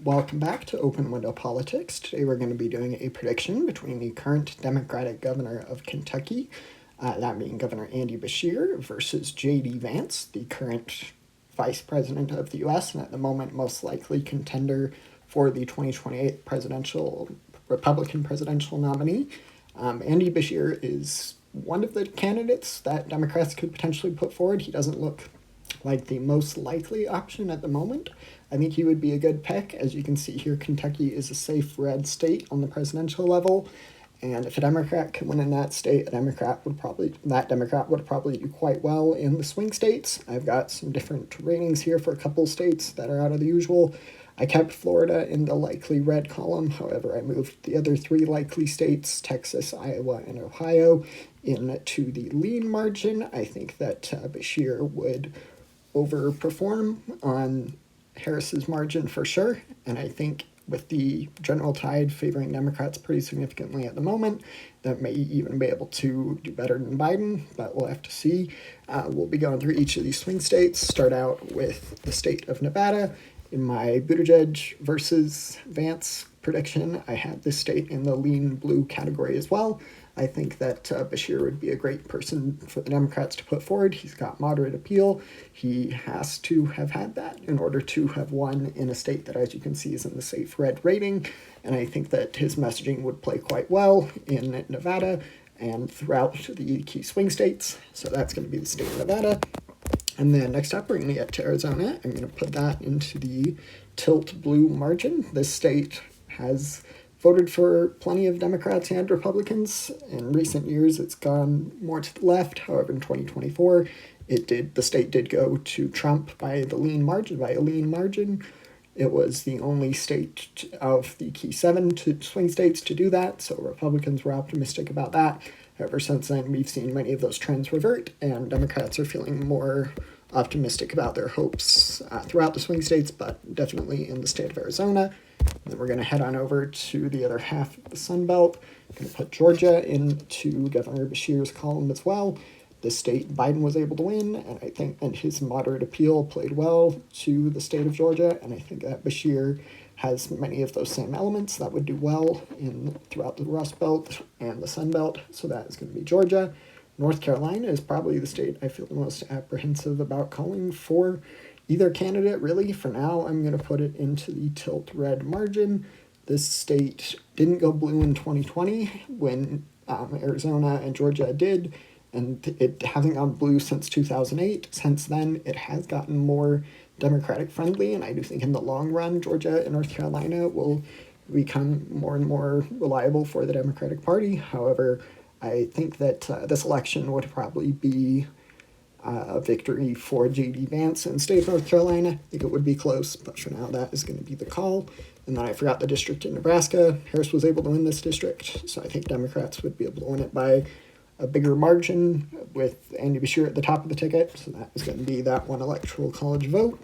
Welcome back to Open Window Politics. Today we're going to be doing a prediction between the current Democratic governor of Kentucky, that being Governor Andy Beshear, versus J.D. Vance, the current vice president of the U.S. and at the moment most likely contender for the 2028 Republican presidential nominee. Andy Beshear is one of the candidates that Democrats could potentially put forward. He doesn't look like the most likely option at the moment. I think he would be a good pick. As you can see here, Kentucky is a safe red state on the presidential level, and if a Democrat can win in that state, that Democrat would probably do quite well in the swing states. I've got some different ratings here for a couple states that are out of the usual. I kept Florida in the likely red column. However, I moved the other three likely states, Texas, Iowa, and Ohio, into the lean margin. I think that Beshear would overperform on Harris's margin for sure, and I think with the general tide favoring Democrats pretty significantly at the moment, that may even be able to do better than Biden, but we'll have to see. We'll be going through each of these swing states. Start out with the state of Nevada. In my Buttigieg versus Vance prediction, I had this state in the lean blue category as well. I think that Beshear would be a great person for the Democrats to put forward. He's got moderate appeal. He has to have had that in order to have won in a state that, as you can see, is in the safe red rating. And I think that his messaging would play quite well in Nevada and throughout the key swing states. So that's going to be the state of Nevada. And then next up, we're going to get to Arizona. I'm going to put that into the tilt blue margin. This state has voted for plenty of Democrats and Republicans. In recent years, it's gone more to the left. However, in 2024, the state did go to Trump by a lean margin. It was the only state of the key seven swing states to do that, so Republicans were optimistic about that. However, since then, we've seen many of those trends revert, and Democrats are feeling more optimistic about their hopes throughout the swing states, but definitely in the state of Arizona. And then we're going to head on over to the other half of the Sun Belt. I'm going to put Georgia into Governor Beshear's column as well. This state Biden was able to win, and his moderate appeal played well to the state of Georgia, and I think that Beshear has many of those same elements that would do well throughout the Rust Belt and the Sun Belt, so that is going to be Georgia. North Carolina is probably the state I feel the most apprehensive about calling for either candidate, really. For now, I'm going to put it into the tilt red margin. This state didn't go blue in 2020 when Arizona and Georgia did, and it hasn't gone blue since 2008. Since then, it has gotten more Democratic friendly, and I do think in the long run, Georgia and North Carolina will become more and more reliable for the Democratic Party. However, I think that this election would probably be a victory for J.D. Vance in the state of North Carolina. I think it would be close, but for now that is going to be the call. And then I forgot the district in Nebraska. Harris was able to win this district, so I think Democrats would be able to win it by a bigger margin with Andy Beshear at the top of the ticket. So that is going to be that one electoral college vote.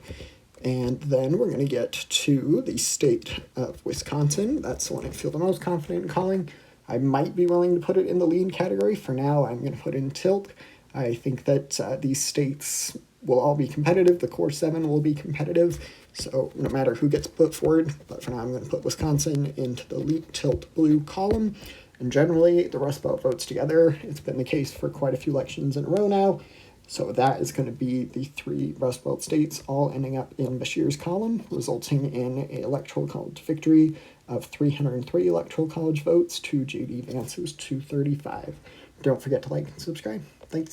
And then we're going to get to the state of Wisconsin. That's the one I feel the most confident in calling. I might be willing to put it in the lean category. For now, I'm going to put in tilt. I think that these states will all be competitive. The core seven will be competitive. So no matter who gets put forward, but for now I'm going to put Wisconsin into the tilt blue column. And generally, the Rust Belt votes together. It's been the case for quite a few elections in a row now. So that is going to be the three Rust Belt states all ending up in Beshear's column, resulting in an electoral college victory of 303 electoral college votes to J.D. Vance's 235. Don't forget to like and subscribe. Thanks.